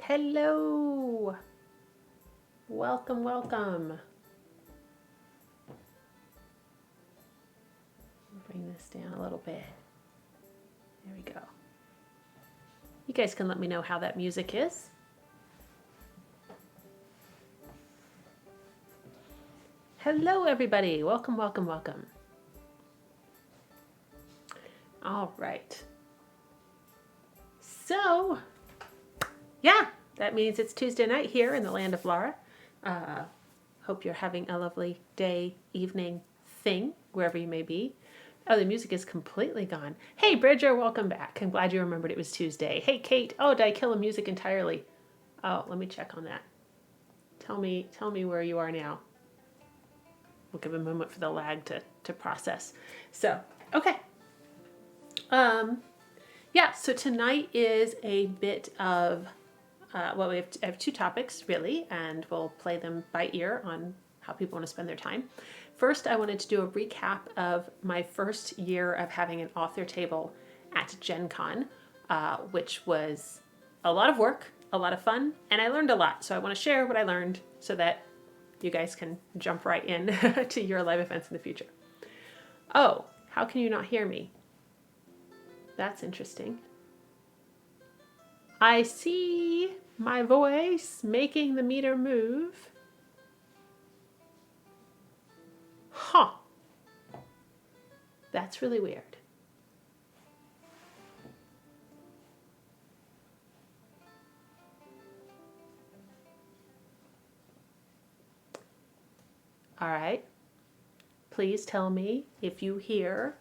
Hello. Welcome, welcome. Bring this down a little bit. There we go. You guys can let me know how that music is. Hello, everybody. Welcome, welcome, welcome. All right. So, yeah, that means it's Tuesday night here in the land of Laura. Hope you're having a lovely day, evening, thing, wherever you may be. Oh, the music is completely gone. Hey, Bridger, welcome back. I'm glad you remembered it was Tuesday. Hey, Kate. Oh, did I kill the music entirely? Oh, let me check on that. Tell me where you are now. We'll give a moment for the lag to process. So, okay. Yeah, so tonight is a bit of, well, I have two topics, really, and we'll play them by ear on how people want to spend their time. First, I wanted to do a recap of my first year of having an author table at GenCon, which was a lot of work, a lot of fun, and I learned a lot. So I want to share what I learned so that you guys can jump right in to your live events in the future. Oh, how can you not hear me? That's interesting. I see my voice making the meter move. Huh. That's really weird. All right. Please tell me if you hear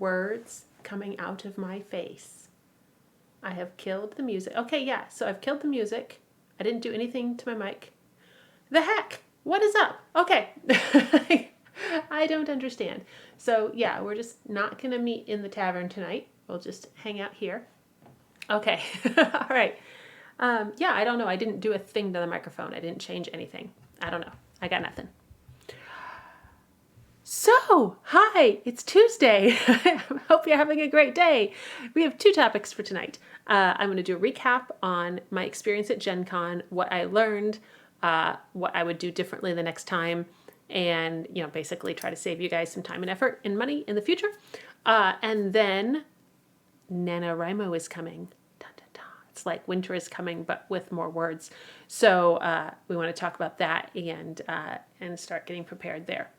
words coming out of my face. I have killed the music. Okay, yeah, so I've killed the music. I didn't do anything to my mic. The heck? What is up? Okay. I don't understand. So yeah, we're just not going to meet in the tavern tonight. We'll just hang out here. Okay. All right. Yeah, I don't know. I didn't do a thing to the microphone. I didn't change anything. I don't know. I got nothing. So, hi, it's Tuesday. I hope you're having a great day. We have two topics for tonight. I'm going to do a recap on my experience at GenCon, what I learned, what I would do differently the next time, and basically try to save you guys some time and effort and money in the future. And then NaNoWriMo is coming. Dun, dun, dun. It's like winter is coming, but with more words. So we want to talk about that and start getting prepared there.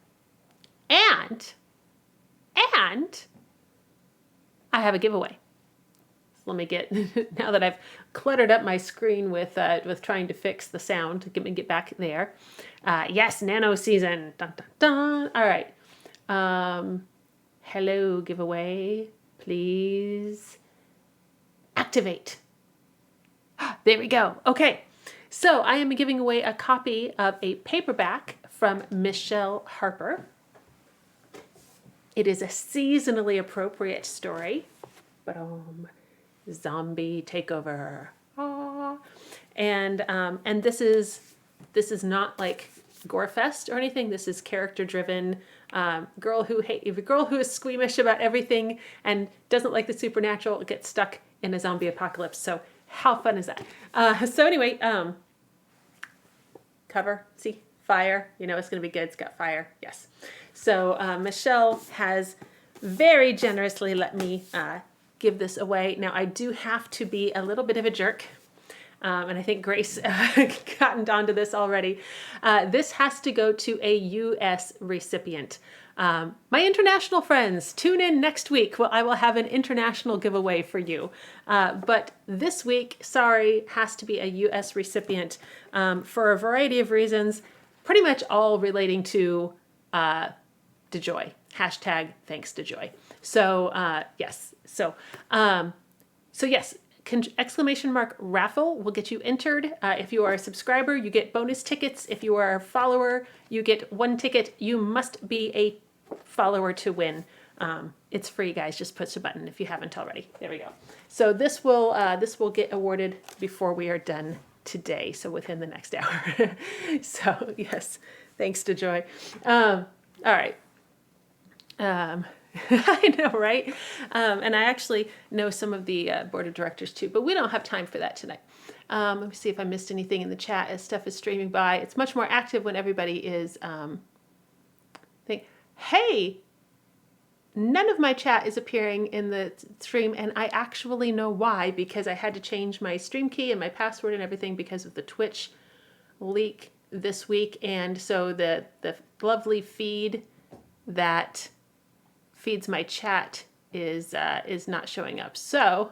And I have a giveaway. So let me get, now that I've cluttered up my screen with trying to fix the sound, let me get back there. Yes, nano season. Dun, dun, dun. All right. Hello, giveaway. Please activate. There we go. Okay. So I am giving away a copy of a paperback from Michelle Harper. It is a seasonally appropriate story. Zombie takeover. And this is not like gore fest or anything. This is character driven. Girl who is squeamish about everything and doesn't like the supernatural gets stuck in a zombie apocalypse. So how fun is that? So anyway, cover, see, fire. It's gonna be good. It's got fire. Yes. So Michelle has very generously let me give this away. Now I do have to be a little bit of a jerk, and I think Grace gotten onto this already. This has to go to a U.S. recipient. My international friends, tune in next week. Well, I will have an international giveaway for you. But this week, sorry, has to be a U.S. recipient for a variety of reasons, pretty much all relating to DeJoy. Hashtag thanks DeJoy. So yes. So yes, exclamation mark raffle will get you entered. If you are a subscriber, you get bonus tickets. If you are a follower, you get one ticket. You must be a follower to win. It's free, guys. Just push a button if you haven't already. There we go. So this will get awarded before we are done today. So within the next hour. So yes, thanks to Joy. All right. I know, right? And I actually know some of the board of directors too, but we don't have time for that tonight. Let me see if I missed anything in the chat as stuff is streaming by. It's much more active when everybody is hey, none of my chat is appearing in the stream, and I actually know why, because I had to change my stream key and my password and everything because of the Twitch leak this week. And so the lovely feed that feeds my chat is not showing up. So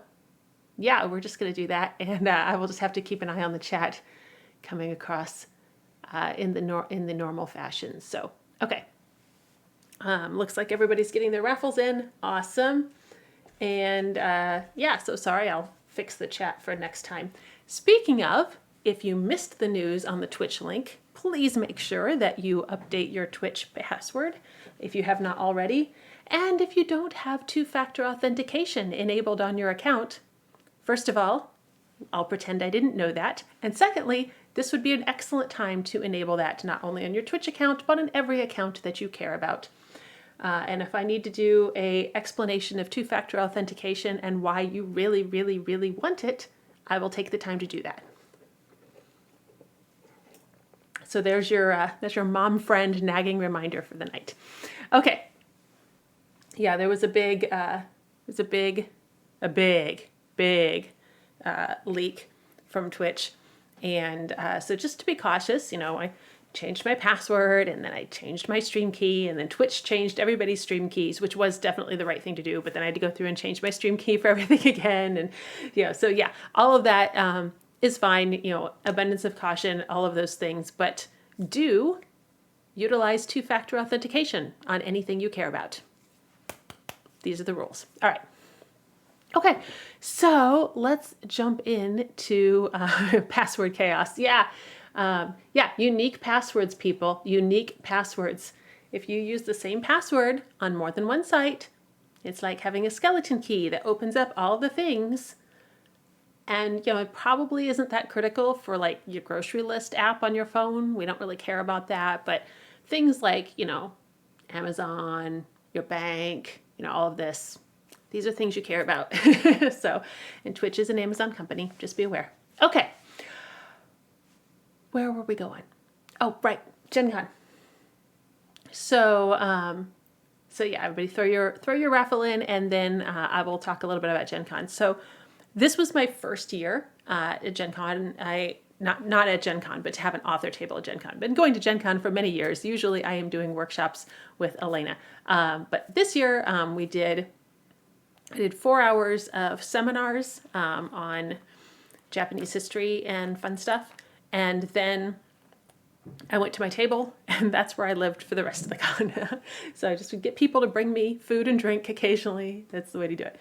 yeah, we're just going to do that, and I will just have to keep an eye on the chat coming across in the normal fashion. So okay, looks like everybody's getting their raffles in. Awesome. And yeah, so sorry, I'll fix the chat for next time. Speaking of, if you missed the news on the Twitch link, please make sure that you update your Twitch password if you have not already. And if you don't have two-factor authentication enabled on your account, first of all, I'll pretend I didn't know that. And secondly, this would be an excellent time to enable that not only on your Twitch account, but on every account that you care about. And if I need to do an explanation of two-factor authentication and why you really, really, really want it, I will take the time to do that. So there's your mom friend nagging reminder for the night. Okay. Yeah, there was a big leak from Twitch, and so just to be cautious, I changed my password, and then I changed my stream key, and then Twitch changed everybody's stream keys, which was definitely the right thing to do. But then I had to go through and change my stream key for everything again, and so yeah, all of that is fine. Abundance of caution, all of those things, but do utilize two-factor authentication on anything you care about. These are the rules. All right. Okay, so let's jump into password chaos. Yeah, unique passwords, people. Unique passwords. If you use the same password on more than one site, it's like having a skeleton key that opens up all the things. And, it probably isn't that critical for like your grocery list app on your phone. We don't really care about that. But things like, Amazon, your bank, all of this, these are things you care about. So, and Twitch is an Amazon company, just be aware. Okay. Where were we going? Oh, right. GenCon. So yeah, everybody throw your raffle in, and then I will talk a little bit about GenCon. So this was my first year at GenCon. Not at GenCon, but to have an author table at GenCon. Been going to GenCon for many years. Usually I am doing workshops with Elena. But this year I did 4 hours of seminars on Japanese history and fun stuff. And then I went to my table, and that's where I lived for the rest of the con. So I just would get people to bring me food and drink occasionally. That's the way to do it.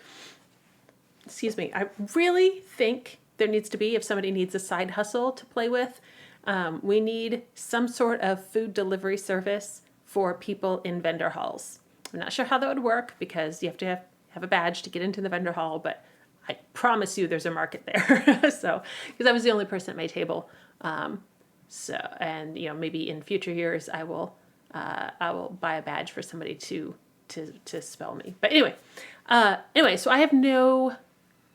Excuse me. I really think there needs to be, if somebody needs a side hustle to play with, we need some sort of food delivery service for people in vendor halls. I'm not sure how that would work, because you have to have a badge to get into the vendor hall, but I promise you there's a market there. So, because I was the only person at my table. Maybe in future years I will buy a badge for somebody to spell me. But anyway, so I have no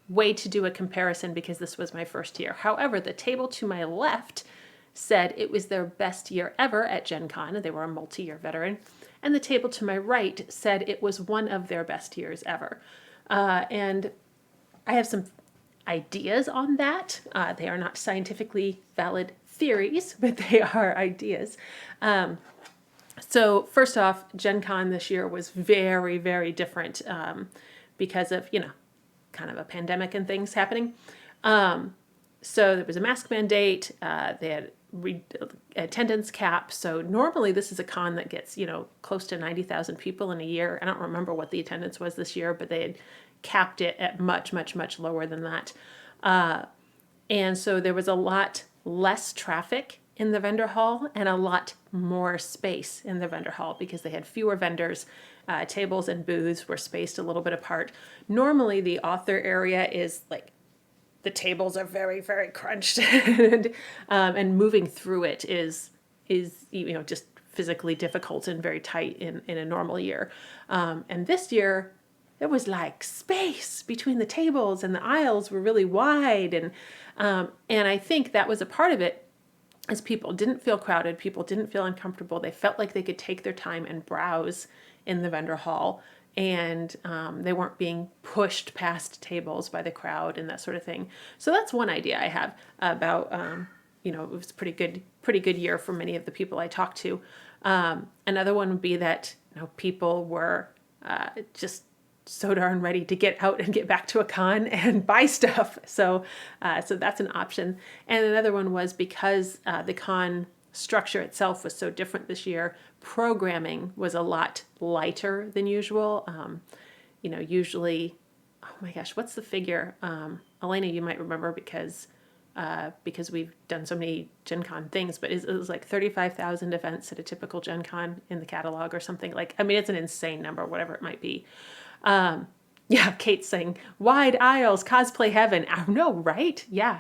way to do a comparison because this was my first year. However, the table to my left said it was their best year ever at GenCon, and they were a multi-year veteran. And the table to my right said it was one of their best years ever. And I have some ideas on that. They are not scientifically valid theories, but they are ideas. So first off, GenCon this year was very, very different because of, kind of a pandemic and things happening. So there was a mask mandate. They had attendance cap. So normally this is a con that gets, close to 90,000 people in a year. I don't remember what the attendance was this year, but they had capped it at much, much, much lower than that. And so there was a lot less traffic in the vendor hall and a lot more space in the vendor hall because they had fewer vendors. Tables and booths were spaced a little bit apart. Normally the author area is like, the tables are very, very crunched and moving through it is just physically difficult and very tight in a normal year. And this year, there was like space between the tables and the aisles were really wide. And I think that was a part of it, as people didn't feel crowded, people didn't feel uncomfortable. They felt like they could take their time and browse in the vendor hall, and they weren't being pushed past tables by the crowd and that sort of thing. So that's one idea I have about, it was a pretty good year for many of the people I talked to. Another one would be that people were just so darn ready to get out and get back to a con and buy stuff. So that's an option. And another one was because the con structure itself was so different this year, programming was a lot lighter than usual. Usually, oh my gosh, what's the figure? Elena, you might remember because we've done so many GenCon things, but it was like 35,000 events at a typical GenCon in the catalog or something. It's an insane number, whatever it might be. Yeah, Kate's saying, wide aisles, cosplay heaven. I know, right? Yeah.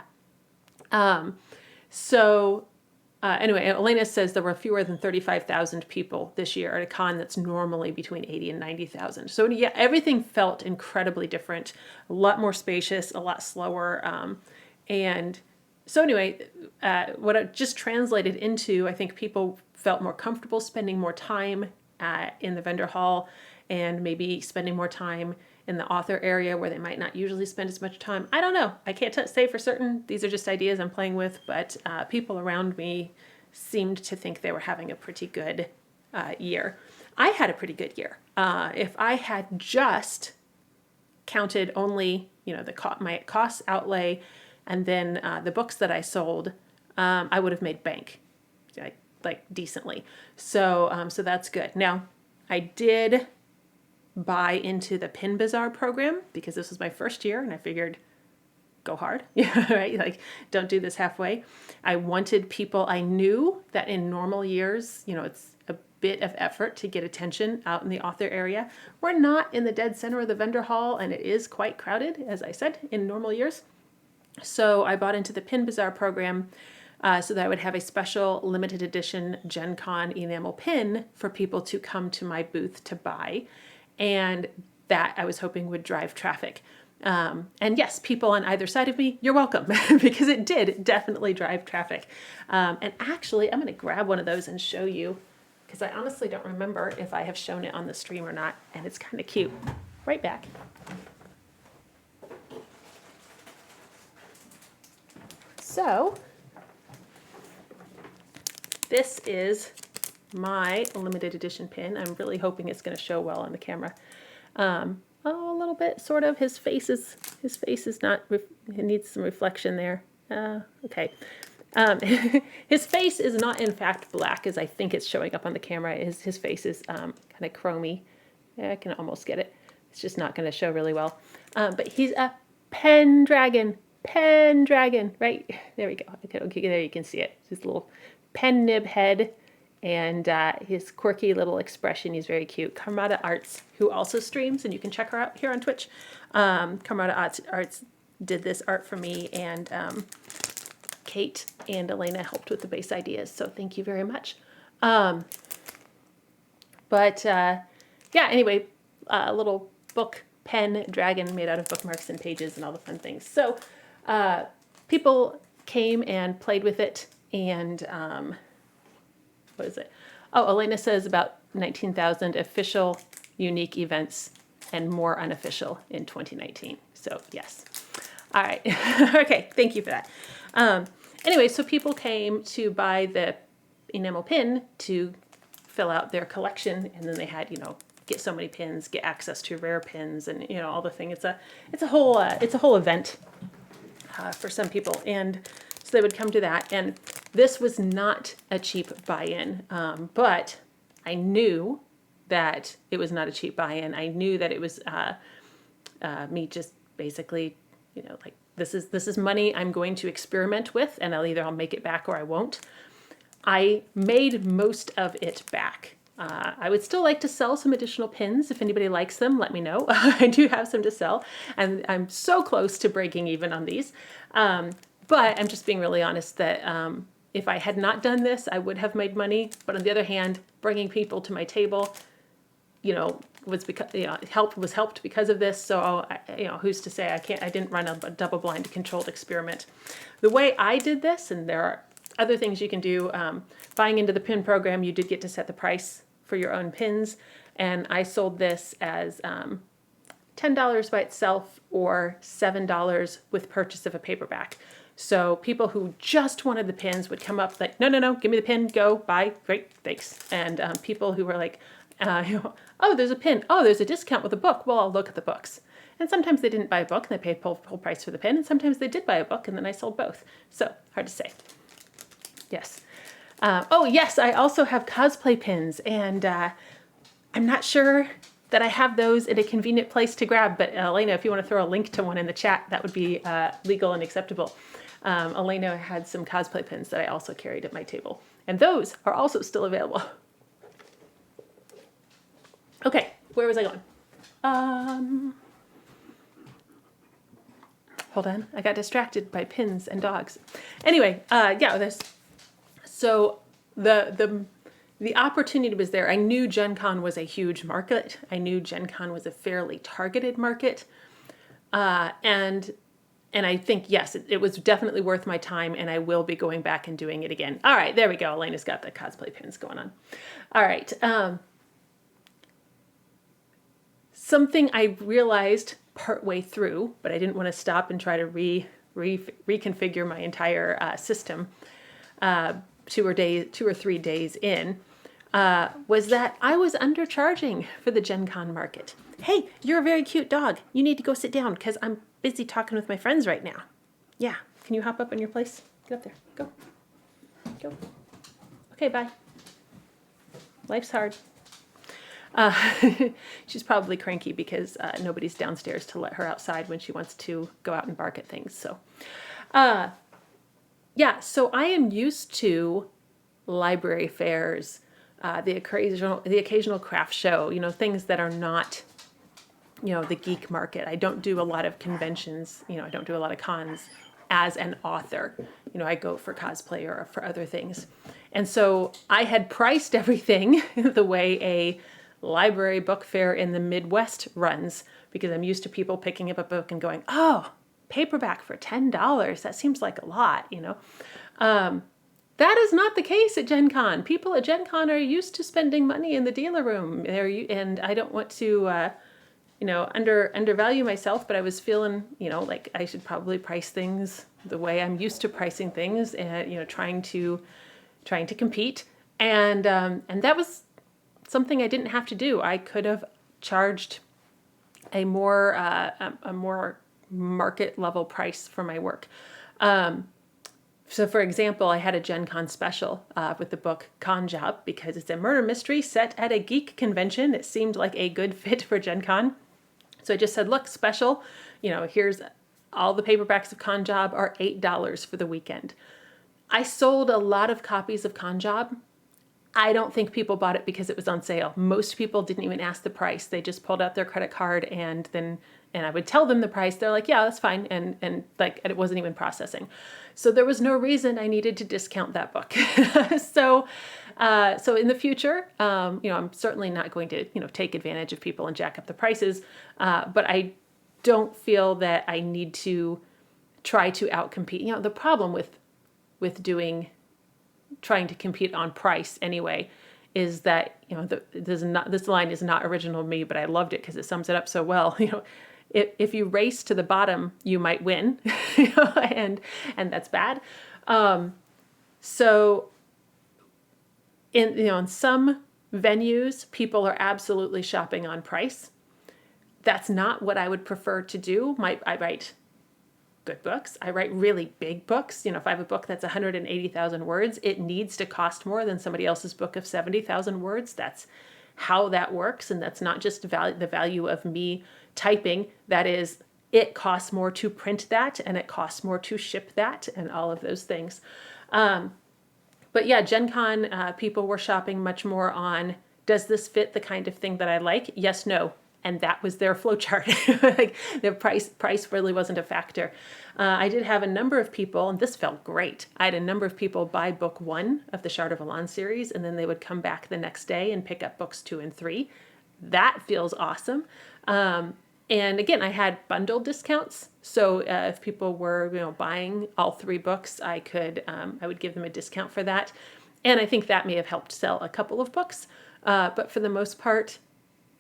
Anyway, Elena says there were fewer than 35,000 people this year at a con that's normally between 80 and 90,000. So yeah, everything felt incredibly different, a lot more spacious, a lot slower. And so anyway, what it just translated into, I think people felt more comfortable spending more time in the vendor hall, and maybe spending more time in the author area where they might not usually spend as much time. I don't know. I can't say for certain. These are just ideas I'm playing with, but people around me seemed to think they were having a pretty good year. I had a pretty good year. If I had just counted only, my cost outlay and then the books that I sold, I would have made bank, like decently. So that's good. Now, I did buy into the Pin Bazaar program because this was my first year, and I figured, go hard, right? Like, don't do this halfway. I wanted people, I knew that in normal years, it's a bit of effort to get attention out in the author area. We're not in the dead center of the vendor hall, and it is quite crowded, as I said, in normal years. So I bought into the Pin Bazaar program so that I would have a special limited edition GenCon enamel pin for people to come to my booth to buy. And that I was hoping would drive traffic. And yes, people on either side of me, you're welcome, because it did definitely drive traffic. And actually, I'm going to grab one of those and show you, because I honestly don't remember if I have shown it on the stream or not, and it's kind of cute. Right back. So, this is my limited edition pin. I'm really hoping it's going to show well on the camera. A little bit, sort of. His face is not. It needs some reflection there. Okay. His face is not in fact black, as I think it's showing up on the camera. His face is kind of chromy. Yeah, I can almost get it. It's just not going to show really well. But he's a Pendragon, right? There we go. Okay, there you can see it. His little pen nib head. And his quirky little expression, he's very cute. Carmada Arts, who also streams, and you can check her out here on Twitch. Carmada Arts did this art for me, and Kate and Elena helped with the base ideas, so thank you very much. Yeah, anyway, a little book pen dragon made out of bookmarks and pages and all the fun things. So people came and played with it, and what is it? Oh, Elena says about 19,000 official unique events and more unofficial in 2019. So yes. All right. Okay. Thank you for that. Anyway, so people came to buy the enamel pin to fill out their collection, and then they had, get so many pins, get access to rare pins, and all the thing. It's a whole event for some people, and so they would come to that. And this was not a cheap buy-in, but I knew that it was not a cheap buy-in. I knew that it was me just basically, like, this is money I'm going to experiment with, and I'll make it back or I won't. I made most of it back. I would still like to sell some additional pins. If anybody likes them, let me know. I do have some to sell, and I'm so close to breaking even on these. But I'm just being really honest that if I had not done this, I would have made money. But on the other hand, bringing people to my table, was because, was helped because of this. So, who's to say I didn't run a double-blind controlled experiment. The way I did this, and there are other things you can do, buying into the pin program, you did get to set the price for your own pins. And I sold this as $10 by itself or $7 with purchase of a paperback. So people who just wanted the pins would come up like, no, give me the pin, go, buy, great, thanks. And people who were like, oh, there's a pin, oh, there's a discount with a book, well, I'll look at the books. And sometimes they didn't buy a book and they paid full price for the pin, and sometimes they did buy a book and then I sold both. So, hard to say. Yes. Oh, yes, I also have cosplay pins, and I'm not sure that I have those in a convenient place to grab, but Elena, if you want to throw a link to one in the chat, that would be legal and acceptable. Elena had some cosplay pins that I also carried at my table, and those are also still available. Okay, where was I going? Hold on, I got distracted by pins and dogs. Anyway, so the opportunity was there. I knew GenCon was a huge market. I knew GenCon was a fairly targeted market. And I think, yes, it was definitely worth my time, and I will be going back and doing it again. All right, there we go. Elena's got the cosplay pins going on. All right. Something I realized partway through, but I didn't want to stop and try to reconfigure my entire system 2 or 3 days in, was that I was undercharging for the GenCon market. Hey, you're a very cute dog. You need to go sit down because I'm busy talking with my friends right now. Yeah, can you hop up in your place? Get up there. Go. Go. Okay, bye. Life's hard. She's probably cranky because nobody's downstairs to let her outside when she wants to go out and bark at things. So, so I am used to library fairs, the occasional craft show, things that are not, the geek market. I don't do a lot of conventions, I don't do a lot of cons as an author. I go for cosplay or for other things. And so I had priced everything the way a library book fair in the Midwest runs, because I'm used to people picking up a book and going, oh, paperback for $10. That seems like a lot, That is not the case at GenCon. People at GenCon are used to spending money in the dealer room. And I don't want to, undervalue myself, but I was feeling, like I should probably price things the way I'm used to pricing things, and trying to compete. And that was something I didn't have to do. I could have charged a more market level price for my work. So for example, I had a GenCon special with the book Con Job, because it's a murder mystery set at a geek convention. It seemed like a good fit for GenCon. So I just said, look, special, here's all the paperbacks of Con Job are $8 for the weekend. I sold a lot of copies of Con Job. I don't think people bought it because it was on sale. Most people didn't even ask the price. They just pulled out their credit card and I would tell them the price. They're like, yeah, that's fine. And it wasn't even processing. So there was no reason I needed to discount that book. So in the future, I'm certainly not going to, take advantage of people and jack up the prices. But I don't feel that I need to try to outcompete. The problem with trying to compete on price anyway is that, this line is not original to me, but I loved it because it sums it up so well. If you race to the bottom, you might win, and that's bad. So in some venues, people are absolutely shopping on price. That's not what I would prefer to do. I write good books. I write really big books. If I have a book that's 180,000 words, it needs to cost more than somebody else's book of 70,000 words. That's how that works. And that's not just the value of me typing. That is, it costs more to print that, and it costs more to ship that, and all of those things. But yeah, GenCon, people were shopping much more on, does this fit the kind of thing that I like? Yes, no. and that was their flowchart. Like the price really wasn't a factor. I did have a number of people, and this felt great. I had a number of people buy book 1 of the Shard of Elan series, and then they would come back the next day and pick up books 2 and 3. That feels awesome. And again, I had bundle discounts. So if people were, buying all 3 books, I would give them a discount for that. And I think that may have helped sell a couple of books. But for the most part,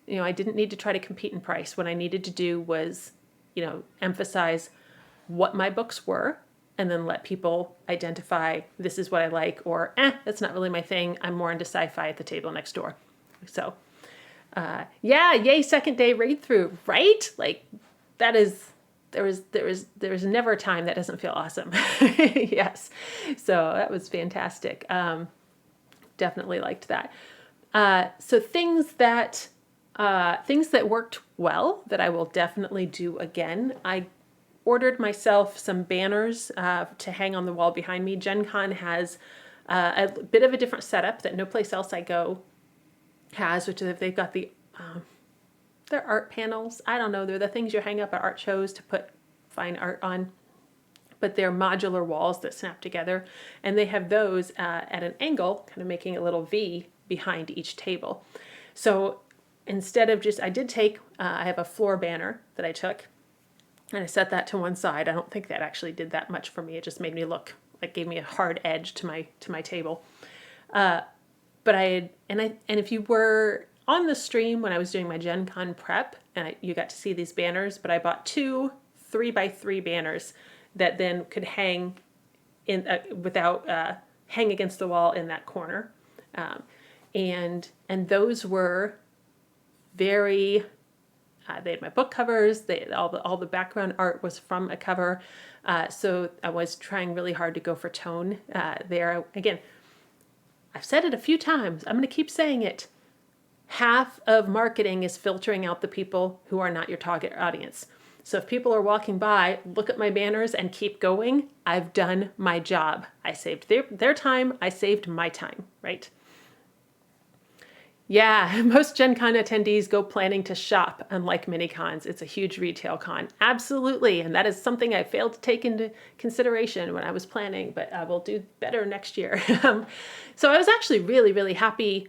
I didn't need to try to compete in price. What I needed to do was, emphasize what my books were, and then let people identify, this is what I like, or that's not really my thing. I'm more into sci-fi at the table next door. So yay, second day read through, right? Like that is, there was never a time that doesn't feel awesome. Yes. So that was fantastic. Definitely liked that. So things that worked well that I will definitely do again. I ordered myself some banners to hang on the wall behind me. GenCon has a bit of a different setup that no place else I go has, which is they've got they're art panels. I don't know. They're the things you hang up at art shows to put fine art on. But they're modular walls that snap together. And they have those at an angle, kind of making a little V behind each table. So instead of I did take, I have a floor banner that I took, and I set that to one side. I don't think that actually did that much for me. It just made me look, like gave me a hard edge to my table. But and if you were on the stream when I was doing my GenCon prep, and you got to see these banners, but I bought 2 3x3 banners that then could hang in without hang against the wall in that corner, and those were very. They had my book covers. All the background art was from a cover, so I was trying really hard to go for tone there. Again, I've said it a few times. I'm going to keep saying it. Half of marketing is filtering out the people who are not your target audience. So if people are walking by, look at my banners and keep going, I've done my job. I saved their time. I saved my time, right? Yeah, most Gen Con attendees go planning to shop, unlike mini cons. It's a huge retail con. Absolutely, and that is something I failed to take into consideration when I was planning, but I will do better next year. So I was actually really, really happy.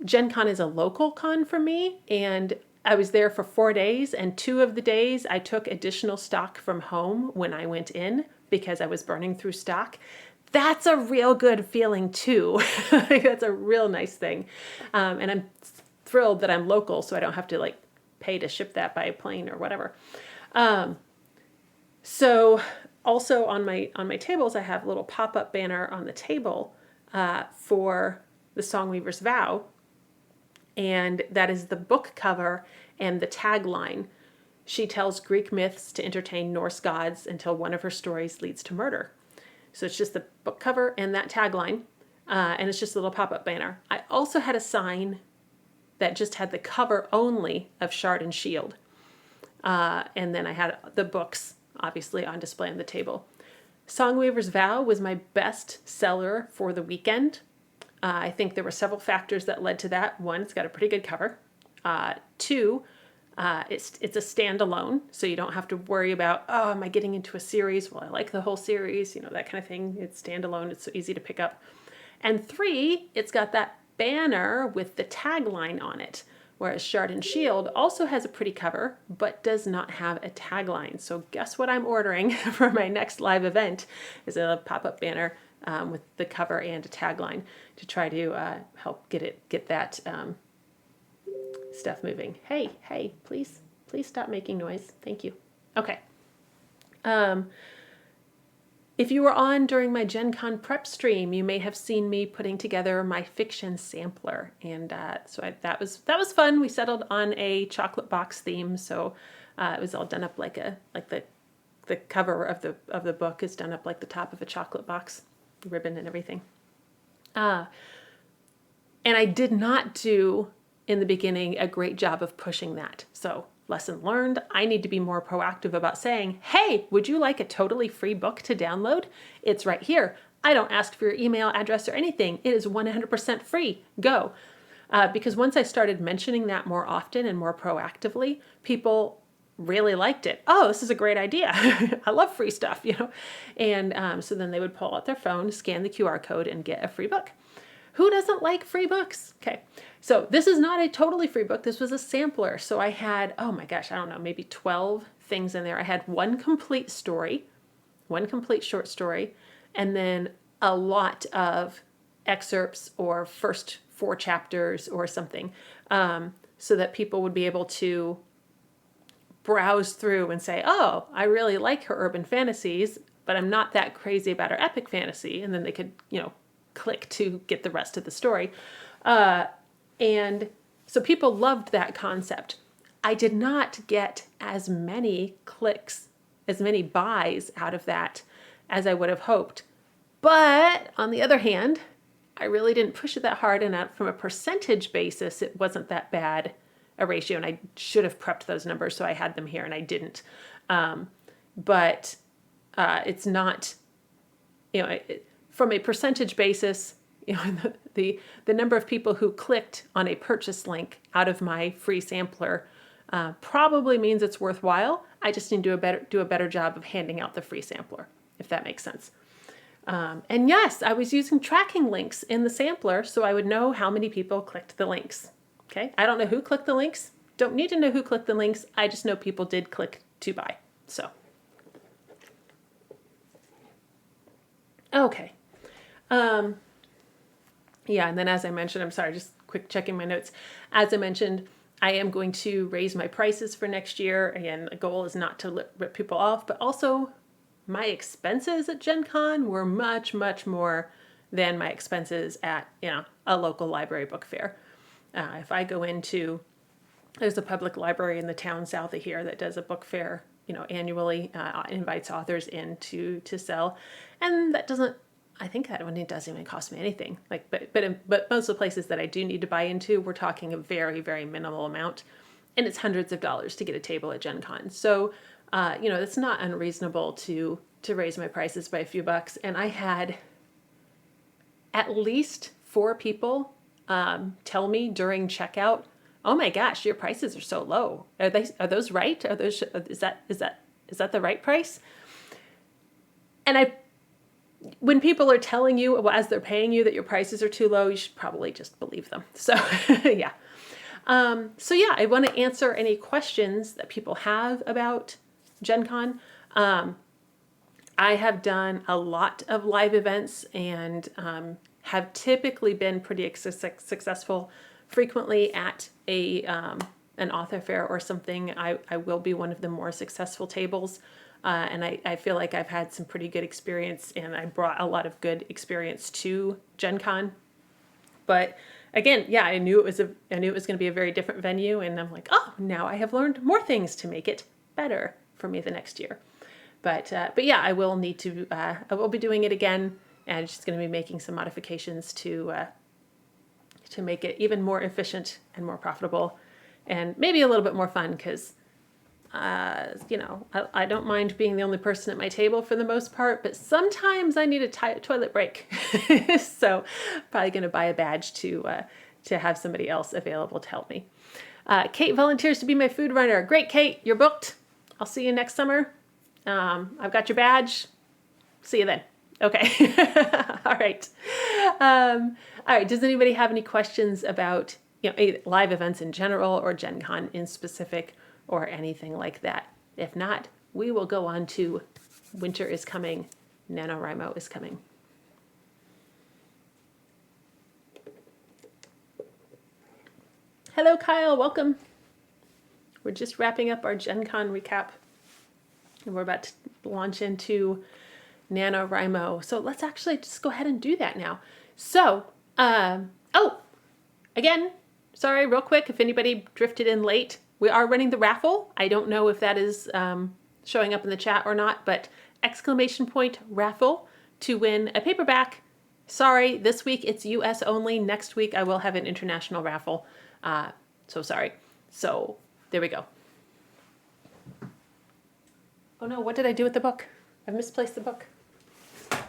Gen Con is a local con for me, and I was there for 4 days, and 2 of the days I took additional stock from home when I went in because I was burning through stock. That's a real good feeling too. That's a real nice thing. And I'm thrilled that I'm local, so I don't have to pay to ship that by plane or whatever. So also on my tables, I have a little pop-up banner on the table for the Songweaver's Vow. And that is the book cover and the tagline. She tells Greek myths to entertain Norse gods until one of her stories leads to murder. So it's just the book cover and that tagline, and it's just a little pop-up banner. I also had a sign that just had the cover only of Shard and Shield. And then I had the books, obviously, on display on the table. Songweaver's Vow was my best seller for the weekend. I think there were several factors that led to that. 1, it's got a pretty good cover. 2, it's a standalone, so you don't have to worry about, oh, am I getting into a series? Well, I like the whole series, that kind of thing. It's standalone. It's so easy to pick up. And 3, it's got that banner with the tagline on it, whereas Shard and Shield also has a pretty cover, but does not have a tagline. So guess what I'm ordering for my next live event is a pop-up banner with the cover and a tagline to try to help get that stuff moving. Hey, please stop making noise. Thank you. Okay. If you were on during my Gen Con prep stream, you may have seen me putting together my fiction sampler, and that was fun. We settled on a chocolate box theme, so it was all done up like the cover of the book is done up like the top of a chocolate box, ribbon and everything. And I did not do in the beginning a great job of pushing that. So lesson learned, I need to be more proactive about saying, hey, would you like a totally free book to download? It's right here. I don't ask for your email address or anything. It is 100% free. Go. because once I started mentioning that more often and more proactively, people really liked it. Oh, this is a great idea. I love free stuff, you know? And so then they would pull out their phone, scan the QR code, and get a free book. Who doesn't like free books? Okay, so this is not a totally free book. This was a sampler. So I had, oh my gosh, I don't know, maybe 12 things in there. I had one complete story, one complete short story, and then a lot of excerpts or first 4 chapters or something, so that people would be able to browse through and say, oh, I really like her urban fantasies, but I'm not that crazy about her epic fantasy. And then they could, you know, click to get the rest of the story. And so people loved that concept. I did not get as many clicks, as many buys out of that as I would have hoped. But on the other hand, I really didn't push it that hard, and from a percentage basis, it wasn't that bad a ratio, and I should have prepped those numbers so I had them here, and I didn't. But it's not, you know, from a percentage basis, you know, the number of people who clicked on a purchase link out of my free sampler probably means it's worthwhile. I just need to do a better job of handing out the free sampler, if that makes sense. And yes, I was using tracking links in the sampler so I would know how many people clicked the links. Okay, I don't know who clicked the links. Don't need to know who clicked the links. I just know people did click to buy. So, okay. Yeah, and then as I mentioned, I'm sorry, just quick checking my notes. As I mentioned, I am going to raise my prices for next year. Again, the goal is not to rip people off, but also my expenses at GenCon were much, much more than my expenses at, you know, a local library book fair. If I go into, there's a public library in the town south of here that does a book fair, you know, annually, invites authors in to sell, and that doesn't, I think that one, it doesn't even cost me anything. Like, but most of the places that I do need to buy into, we're talking a very, very minimal amount, and it's hundreds of dollars to get a table at GenCon. So, you know, it's not unreasonable to raise my prices by a few bucks. And I had at least 4 people tell me during checkout, "Oh my gosh, your prices are so low. Are those right? Is that the right price?" And when people are telling you, well, as they're paying you, that your prices are too low, you should probably just believe them. So, yeah. I want to answer any questions that people have about GenCon. I have done a lot of live events and have typically been pretty successful. Frequently at an author fair or something, I will be one of the more successful tables. And I feel like I've had some pretty good experience, and I brought a lot of good experience to GenCon. But again, yeah, I knew it was going to be a very different venue, and I'm like, oh, now I have learned more things to make it better for me the next year. But yeah, I will need to. I will be doing it again, and I'm just going to be making some modifications to make it even more efficient and more profitable, and maybe a little bit more fun because. You know, I don't mind being the only person at my table for the most part, but sometimes I need a toilet break. So probably going to buy a badge to have somebody else available to help me. Kate volunteers to be my food runner. Great, Kate, you're booked. I'll see you next summer. I've got your badge. See you then. Okay. All right. All right. Does anybody have any questions about, you know, live events in general or GenCon in specific? Or anything like that. If not, we will go on to winter is coming, NaNoWriMo is coming. Hello, Kyle, welcome. We're just wrapping up our GenCon recap, and we're about to launch into NaNoWriMo. So let's actually just go ahead and do that now. So, again, sorry, real quick, if anybody drifted in late, we are running the raffle. I don't know if that is showing up in the chat or not, but ! raffle to win a paperback. Sorry, this week it's US only. Next week I will have an international raffle. So sorry. So there we go. Oh no, what did I do with the book? I've misplaced the book.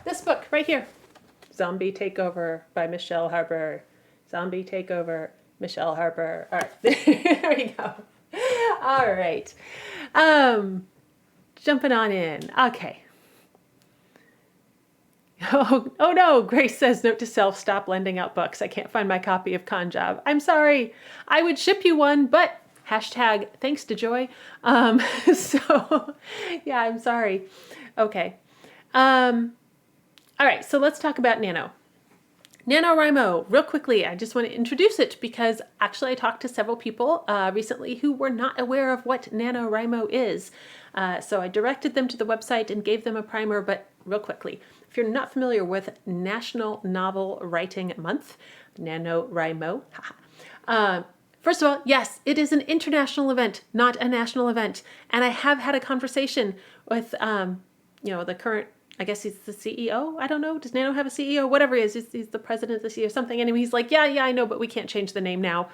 This book right here. Zombie Takeover by Michelle Harper. Zombie Takeover. Michelle Harper. All right, there we go. All right. Jumping on in. Okay. Oh no, Grace says, note to self, stop lending out books. I can't find my copy of Con Job. I'm sorry. I would ship you one, but hashtag thanks to Joy. So yeah, I'm sorry. Okay. All right, so let's talk about Nano. NaNoWriMo, real quickly, I just want to introduce it because actually I talked to several people recently who were not aware of what NaNoWriMo is. So I directed them to the website and gave them a primer, but real quickly, if you're not familiar with National Novel Writing Month, NaNoWriMo, first of all, yes, it is an international event, not a national event. And I have had a conversation with, the current, I guess he's the CEO. I don't know. Does Nano have a CEO? Whatever he is, he's the president, the CEO, something. Anyway, he's like, yeah, I know, but we can't change the name now,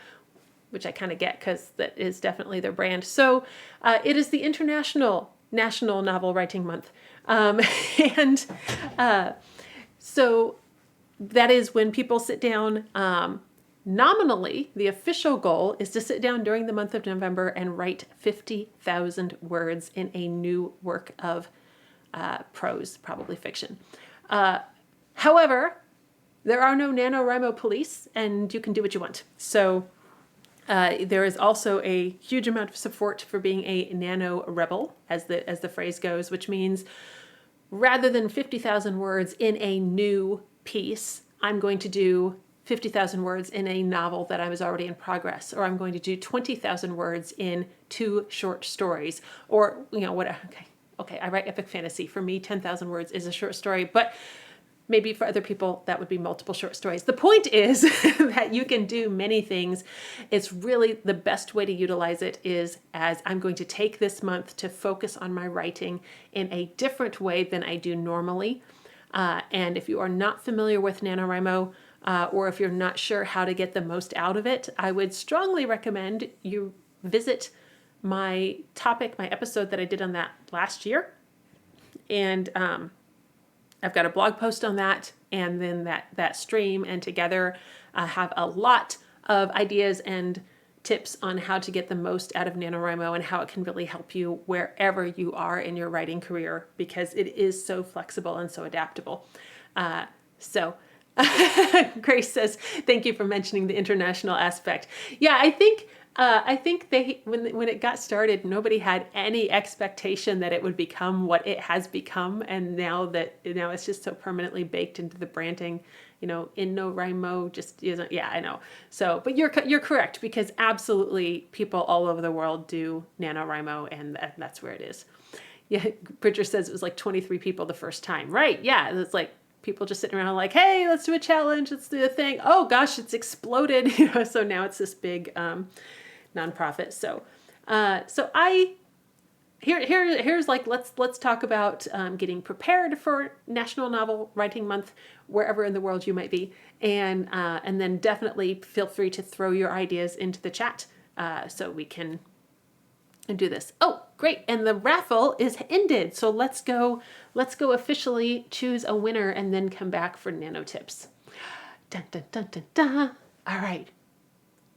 which I kind of get because that is definitely their brand. So it is the International National Novel Writing Month. So that is when people sit down. Nominally, the official goal is to sit down during the month of November and write 50,000 words in a new work of prose, probably fiction. However, there are no NaNoWriMo police, and you can do what you want. So there is also a huge amount of support for being a nano rebel, as the phrase goes, which means rather than 50,000 words in a new piece, I'm going to do 50,000 words in a novel that I was already in progress, or I'm going to do 20,000 words in 2 short stories, or whatever. Okay, I write epic fantasy. For me, 10,000 words is a short story, but maybe for other people, that would be multiple short stories. The point is that you can do many things. It's really the best way to utilize it is as I'm going to take this month to focus on my writing in a different way than I do normally. And if you are not familiar with NaNoWriMo, or if you're not sure how to get the most out of it, I would strongly recommend you visit my episode that I did on that last year. And I've got a blog post on that, and then that stream, and together have a lot of ideas and tips on how to get the most out of NaNoWriMo and how it can really help you wherever you are in your writing career, because it is so flexible and so adaptable. Grace says, thank you for mentioning the international aspect. Yeah, I think they when it got started, nobody had any expectation that it would become what it has become, and now it's just so permanently baked into the branding. NaNoWriMo just isn't. Yeah, I know. So, but you're correct, because absolutely people all over the world do NaNoWriMo, and that's where it is. Yeah, Bridger says it was like 23 people the first time. Right? Yeah, it's like people just sitting around like, hey, let's do a challenge, let's do a thing. Oh gosh, it's exploded. So now it's this big nonprofit. Here's like, let's talk about getting prepared for National Novel Writing Month wherever in the world you might be, and then definitely feel free to throw your ideas into the chat so we can do this. Oh, great! And the raffle is ended, so let's go officially choose a winner and then come back for nano tips. Dun dun dun dun dun. All right.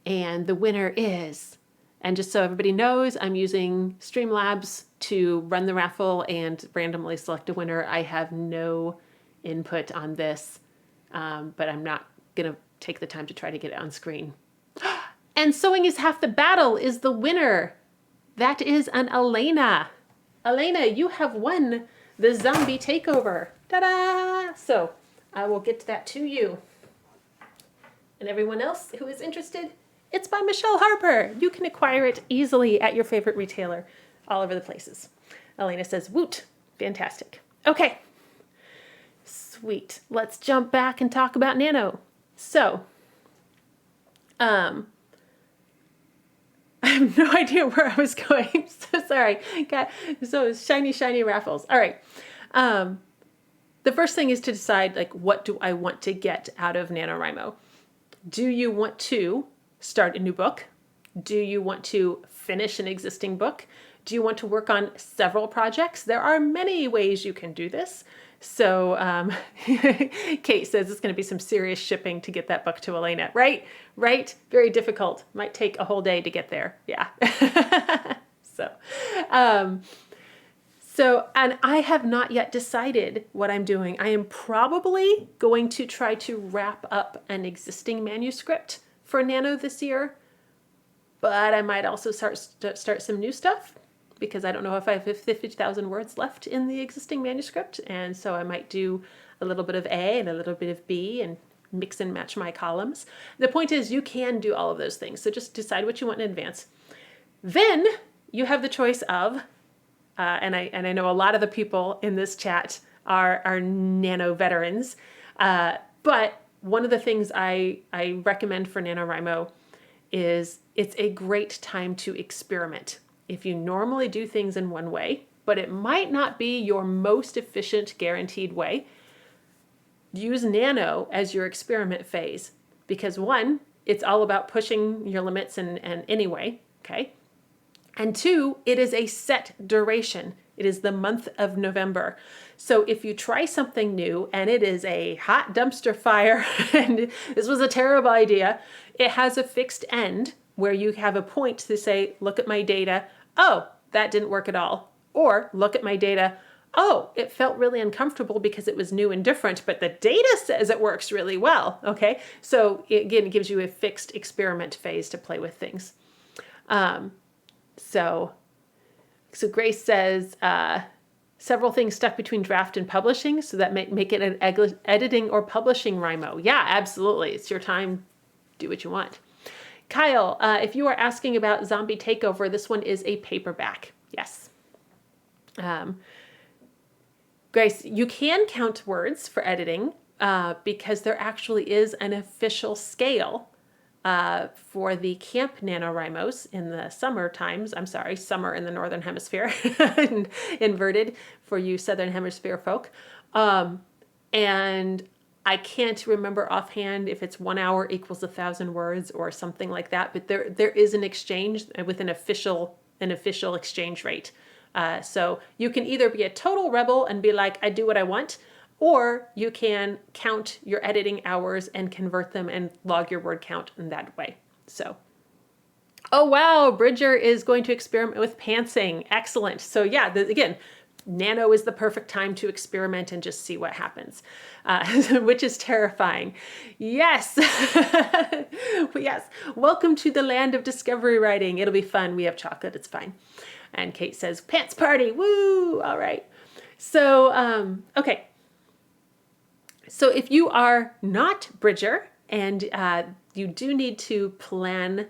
And the winner is, and just so everybody knows, I'm using Streamlabs to run the raffle and randomly select a winner. I have no input on this, but I'm not going to take the time to try to get it on screen. And Sewing is Half the Battle is the winner. That is an Elena. Elena, you have won the zombie takeover. Ta-da! So I will get that to you. And everyone else who is interested, it's by Michelle Harper. You can acquire it easily at your favorite retailer all over the places. Elena says, woot, fantastic. Okay, sweet. Let's jump back and talk about Nano. So, I have no idea where I was going. So sorry. So shiny raffles. All right. The first thing is to decide, like, what do I want to get out of NaNoWriMo? Do you want to start a new book? Do you want to finish an existing book? Do you want to work on several projects? There are many ways you can do this. So Kate says it's going to be some serious shipping to get that book to Elena. Right? Right? Very difficult. Might take a whole day to get there. Yeah. So, and I have not yet decided what I'm doing. I am probably going to try to wrap up an existing manuscript for Nano this year, but I might also start some new stuff because I don't know if I have 50,000 words left in the existing manuscript. And so I might do a little bit of A and a little bit of B and mix and match my columns. The point is you can do all of those things. So just decide what you want in advance. Then you have the choice of, and I know a lot of the people in this chat are Nano veterans, but one of the things I recommend for NaNoWriMo is it's a great time to experiment. If you normally do things in one way, but it might not be your most efficient guaranteed way, use Nano as your experiment phase. Because one, it's all about pushing your limits and anyway, okay? And two, it is a set duration. It is the month of November. So if you try something new and it is a hot dumpster fire and this was a terrible idea, it has a fixed end where you have a point to say, look at my data. Oh, that didn't work at all. Or look at my data. Oh, it felt really uncomfortable because it was new and different, but the data says it works really well. Okay. So it gives you a fixed experiment phase to play with things. So Grace says, several things stuck between draft and publishing, so that make it an editing or publishing Rimo. Yeah, absolutely. It's your time. Do what you want. Kyle, if you are asking about Zombie Takeover, this one is a paperback. Yes. Grace, you can count words for editing because there actually is an official scale for the camp NaNoWriMos in the summer times. I'm sorry, summer in the Northern Hemisphere, and inverted for you Southern Hemisphere folk. And I can't remember offhand if it's 1 hour equals 1,000 words or something like that, but there is an exchange with an official exchange rate. So you can either be a total rebel and be like, I do what I want, or you can count your editing hours and convert them and log your word count in that way. So, oh wow, Bridger is going to experiment with pantsing. Excellent. So yeah, again, Nano is the perfect time to experiment and just see what happens, which is terrifying. Yes. Yes. Welcome to the land of discovery writing. It'll be fun. We have chocolate. It's fine. And Kate says, pants party. Woo. All right. So, okay. So if you are not Bridger and you do need to plan,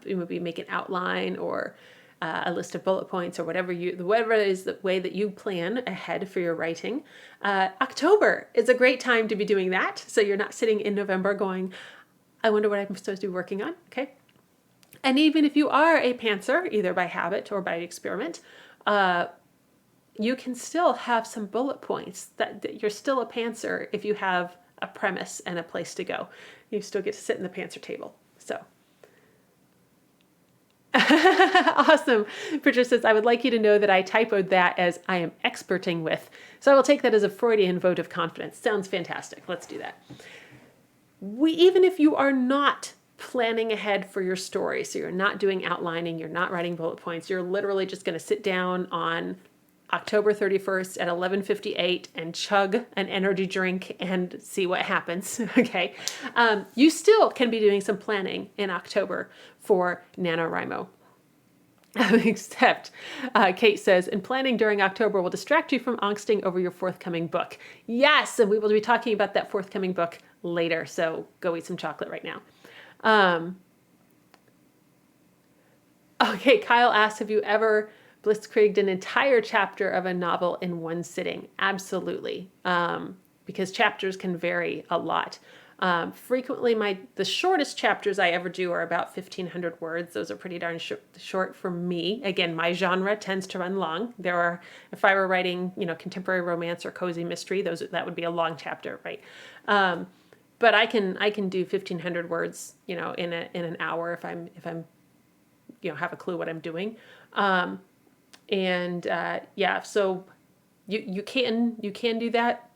maybe make an outline or a list of bullet points or whatever is the way that you plan ahead for your writing, October is a great time to be doing that. So you're not sitting in November going, I wonder what I'm supposed to be working on. Okay. And even if you are a pantser, either by habit or by experiment, you can still have some bullet points that you're still a pantser if you have a premise and a place to go. You still get to sit in the pantser table. So. Awesome. Bridger says, I would like you to know that I typoed that as I am experting with. So I will take that as a Freudian vote of confidence. Sounds fantastic. Let's do that. Even if you are not planning ahead for your story, so you're not doing outlining, you're not writing bullet points, you're literally just going to sit down on October 31st at 11:58 and chug an energy drink and see what happens. Okay. You still can be doing some planning in October for NaNoWriMo. Except, Kate says, and planning during October will distract you from angsting over your forthcoming book. Yes, and we will be talking about that forthcoming book later, so go eat some chocolate right now. Okay, Kyle asks, have you ever Blitzkrieged an entire chapter of a novel in one sitting? Absolutely, because chapters can vary a lot. Frequently, the shortest chapters I ever do are about 1,500 words. Those are pretty darn short for me. Again, my genre tends to run long. If I were writing, contemporary romance or cozy mystery, that would be a long chapter, right? But I can do 1,500 words, in an hour if I'm have a clue what I'm doing. So you can do that,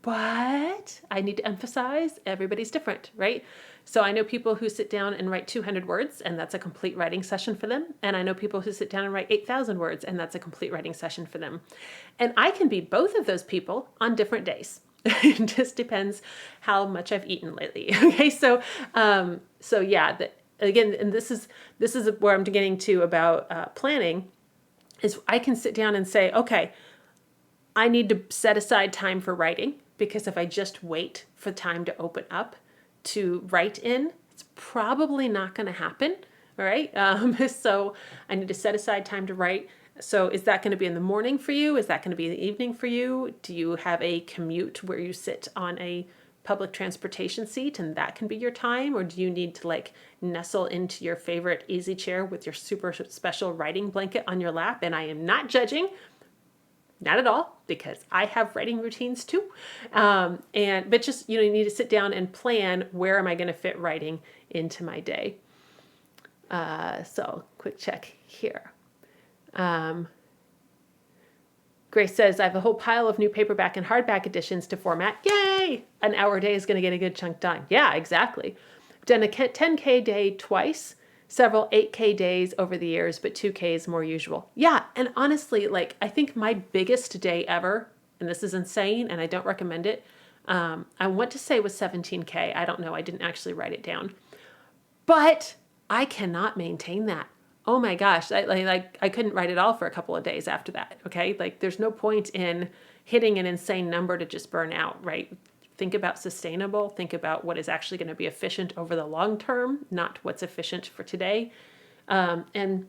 but I need to emphasize everybody's different, right? So I know people who sit down and write 200 words, and that's a complete writing session for them. And I know people who sit down and write 8,000 words, and that's a complete writing session for them. And I can be both of those people on different days. It just depends how much I've eaten lately. Okay, so yeah, again, and this is where I'm getting to about planning, is I can sit down and say, okay, I need to set aside time for writing, because if I just wait for time to open up to write in, it's probably not going to happen. All right. So I need to set aside time to write. So is that going to be in the morning for you? Is that going to be in the evening for you? Do you have a commute where you sit on a public transportation seat and that can be your time? Or do you need to like nestle into your favorite easy chair with your super special writing blanket on your lap? And I am not judging. Not at all, because I have writing routines too. But just, you need to sit down and plan, where am I going to fit writing into my day? So quick check here. Grace says, I have a whole pile of new paperback and hardback editions to format. Yay! An hour a day is going to get a good chunk done. Yeah, exactly. I've done a 10K day twice. Several 8K days over the years, but 2K is more usual. Yeah, and honestly, like, I think my biggest day ever, and this is insane, and I don't recommend it, I want to say was 17K. I don't know. I didn't actually write it down. But I cannot maintain that. Oh my gosh, I couldn't write it all for a couple of days after that, okay? Like, there's no point in hitting an insane number to just burn out, right? Think about sustainable. Think about what is actually going to be efficient over the long term, not what's efficient for today. And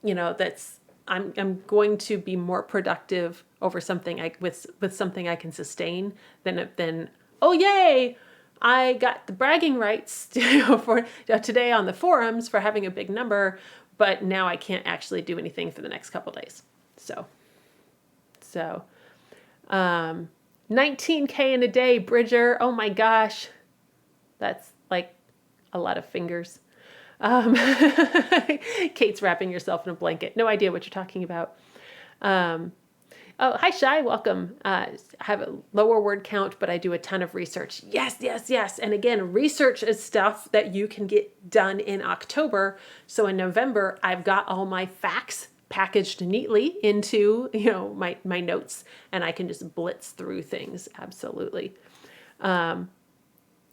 that's I'm going to be more productive over something with something I can sustain than oh yay, I got the bragging rights for today on the forums for having a big number, but now I can't actually do anything for the next couple days. So 19K in a day, Bridger. Oh my gosh. That's like a lot of fingers. Kate's wrapping yourself in a blanket. No idea what you're talking about. Oh, hi, Shai. Welcome. I have a lower word count, but I do a ton of research. Yes, yes, yes. And again, research is stuff that you can get done in October. So in November, I've got all my facts packaged neatly into, my notes, and I can just blitz through things. Absolutely.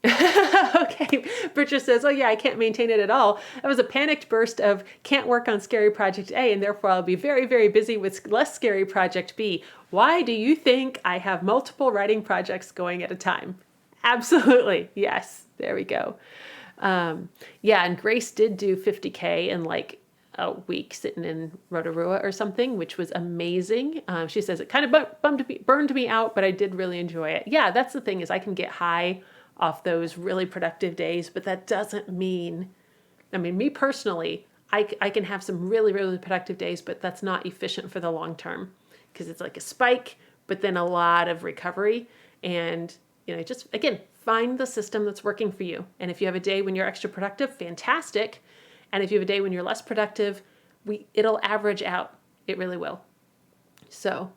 Okay. Bridget says, oh yeah, I can't maintain it at all. That was a panicked burst of can't work on scary project A, and therefore I'll be very, very busy with less scary project B. Why do you think I have multiple writing projects going at a time? Absolutely. Yes. There we go. Yeah. And Grace did do 50K in like a week sitting in Rotorua or something, which was amazing. She says it kind of burned me out, but I did really enjoy it. Yeah, that's the thing, is I can get high off those really productive days, but that doesn't mean, me personally, I can have some really, really productive days, but that's not efficient for the long term, because it's like a spike, but then a lot of recovery. And, just, again, find the system that's working for you. And if you have a day when you're extra productive, fantastic. And if you have a day when you're less productive, it'll average out. It really will. So,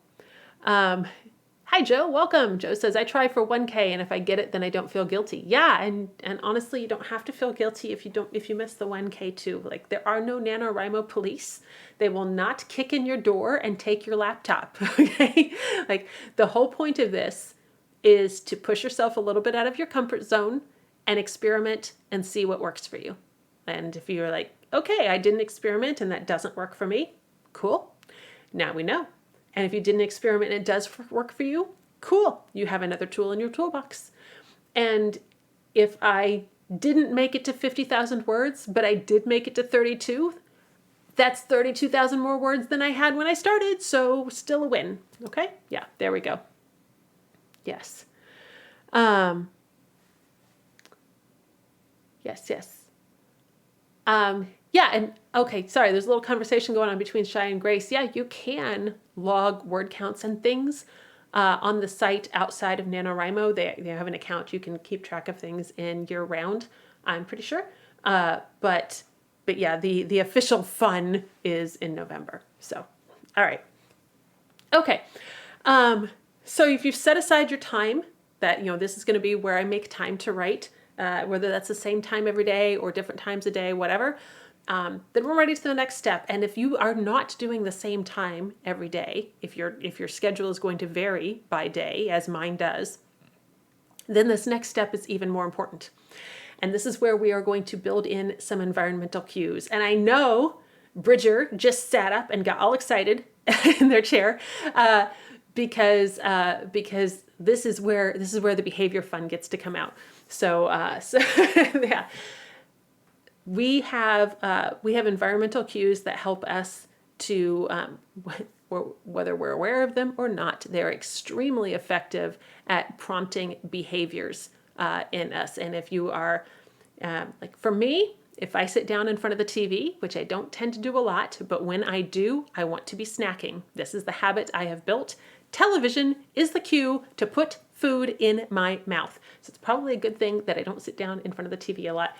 hi, Joe. Welcome. Joe says, I try for 1K, and if I get it, then I don't feel guilty. Yeah, and honestly, you don't have to feel guilty if you miss the 1K too. Like, there are no NaNoWriMo police. They will not kick in your door and take your laptop. Okay? Like, the whole point of this is to push yourself a little bit out of your comfort zone and experiment and see what works for you. And if you're like, okay, I didn't experiment and that doesn't work for me, cool. Now we know. And if you didn't experiment and it does work for you, cool. You have another tool in your toolbox. And if I didn't make it to 50,000 words, but I did make it to 32, that's 32,000 more words than I had when I started. So still a win. Okay. Yeah, there we go. Yes. Yes. Yeah, and okay, sorry, there's a little conversation going on between Shai and Grace. Yeah, you can log word counts and things on the site outside of NaNoWriMo. They have an account. You can keep track of things in year round, I'm pretty sure. But yeah, the official fun is in November. So, all right. Okay. So if you've set aside your time that, this is going to be where I make time to write, whether that's the same time every day or different times a day, whatever, then we're ready to the next step. And if you are not doing the same time every day, if your schedule is going to vary by day, as mine does, then this next step is even more important. And this is where we are going to build in some environmental cues. And I know Bridger just sat up and got all excited in their chair because this is where the behavior fun gets to come out. So yeah, we have environmental cues that help us to whether we're aware of them or not. They're extremely effective at prompting behaviors in us. And if you are like for me, if I sit down in front of the TV, which I don't tend to do a lot, but when I do, I want to be snacking. This is the habit I have built. Television is the cue to put food in my mouth. So it's probably a good thing that I don't sit down in front of the TV a lot.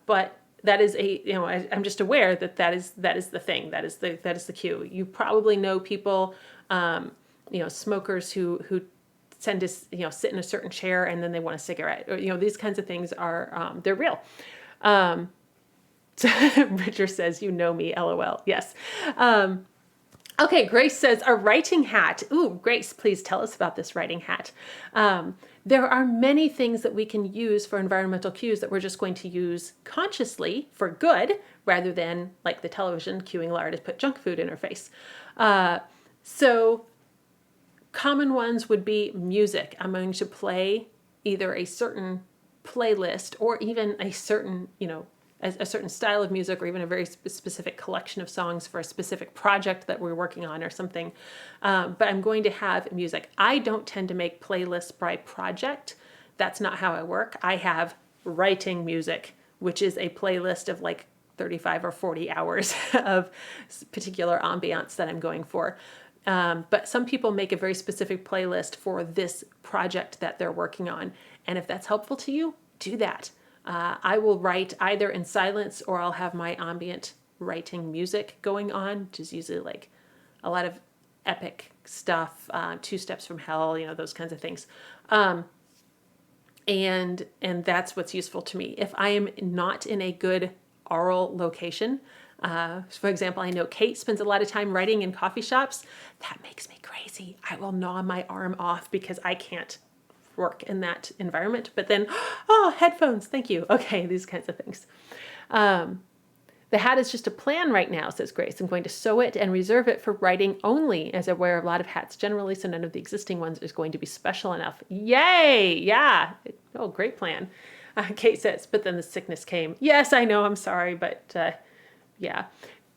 But that is I'm just aware that is the thing. That is the cue. You probably know people, smokers who tend to, sit in a certain chair and then they want a cigarette. Or, these kinds of things are, they're real. Bridger says, me, LOL. Yes. Okay, Grace says, a writing hat. Ooh, Grace, please tell us about this writing hat. There are many things that we can use for environmental cues that we're just going to use consciously for good, rather than like the television cueing Lara to put junk food in her face. So common ones would be music. I'm going to play either a certain playlist or even a certain, a certain style of music, or even a very specific collection of songs for a specific project that we're working on or something. But I'm going to have music. I don't tend to make playlists by project. That's not how I work. I have writing music, which is a playlist of like 35 or 40 hours of particular ambiance that I'm going for. But some people make a very specific playlist for this project that they're working on. And if that's helpful to you, do that. I will write either in silence or I'll have my ambient writing music going on, which is usually like a lot of epic stuff, 2 Steps from Hell, those kinds of things. And that's what's useful to me. If I am not in a good oral location, for example, I know Kate spends a lot of time writing in coffee shops. That makes me crazy. I will gnaw my arm off because I can't work in that environment. But then, headphones, thank you. Okay, these kinds of things. The hat is just a plan right now, says Grace. I'm going to sew it and reserve it for writing only, as I wear a lot of hats generally, so none of the existing ones is going to be special enough. Yay! Yeah. Oh, great plan. Kate says, but then the sickness came. Yes, I know, I'm sorry, but yeah.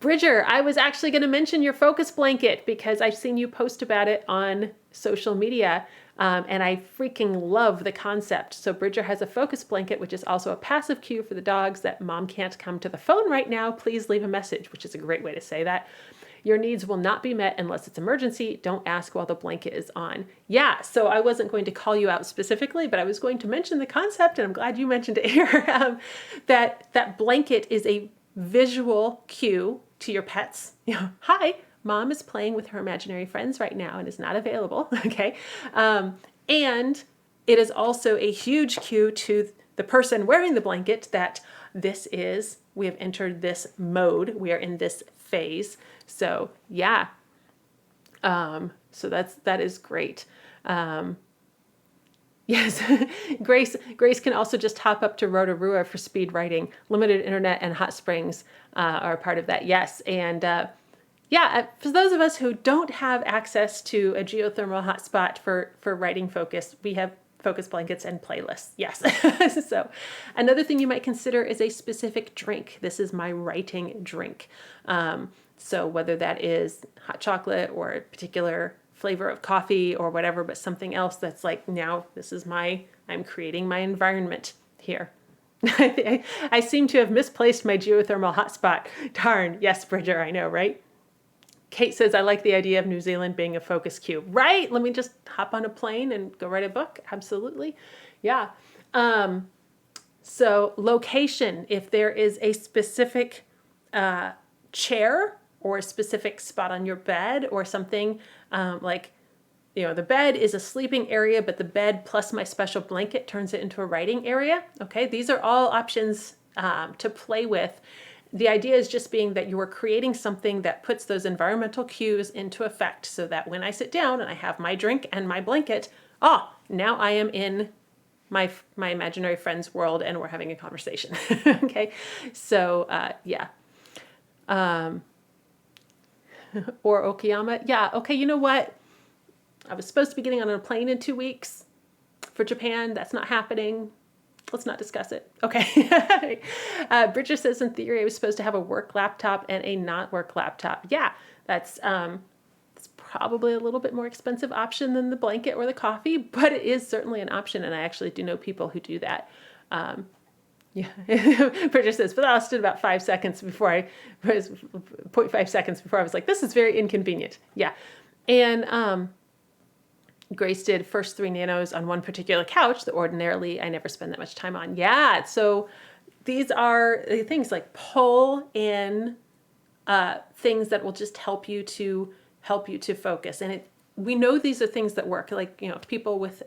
Bridger, I was actually going to mention your focus blanket because I've seen you post about it on social media. And I freaking love the concept. So Bridger has a focus blanket, which is also a passive cue for the dogs that mom can't come to the phone right now. Please leave a message, which is a great way to say that. Your needs will not be met unless it's emergency. Don't ask while the blanket is on. Yeah, so I wasn't going to call you out specifically, but I was going to mention the concept, and I'm glad you mentioned it here, that blanket is a visual cue to your pets. Hi, mom is playing with her imaginary friends right now and is not available, okay? And it is also a huge cue to the person wearing the blanket that we have entered this mode, we are in this phase. So yeah, so that is great. Yes, Grace can also just hop up to Rotorua for speed writing. Limited internet and hot springs are part of that, yes. And for those of us who don't have access to a geothermal hotspot for writing focus, we have focus blankets and playlists. Yes. So another thing you might consider is a specific drink. This is my writing drink. So whether that is hot chocolate or a particular flavor of coffee or whatever, but something else that's like, now this is I'm creating my environment here. I seem to have misplaced my geothermal hotspot. Darn. Yes, Bridger, I know, right? Kate says, I like the idea of New Zealand being a focus cue. Right? Let me just hop on a plane and go write a book. Absolutely. Yeah. So location, if there is a specific chair or a specific spot on your bed or something, like the bed is a sleeping area, but the bed plus my special blanket turns it into a writing area. Okay, these are all options to play with. The idea is just being that you are creating something that puts those environmental cues into effect so that when I sit down and I have my drink and my blanket, now I am in my imaginary friend's world and we're having a conversation. Okay, so yeah. Or Okayama. Yeah, okay, you know what? I was supposed to be getting on a plane in 2 weeks for Japan. That's not happening. Let's not discuss it. Okay. Bridger says, in theory, I was supposed to have a work laptop and a not work laptop. Yeah, that's probably a little bit more expensive option than the blanket or the coffee, but it is certainly an option. And I actually do know people who do that. Yeah. Bridger says, but that lasted about 5 seconds before I was 0.5 seconds before I was like, this is very inconvenient. Yeah. And, Grace did first 3 nanos on one particular couch that ordinarily I never spend that much time on. Yeah, so these are things like pull in things that will just help you to focus. And we know these are things that work. Like, people with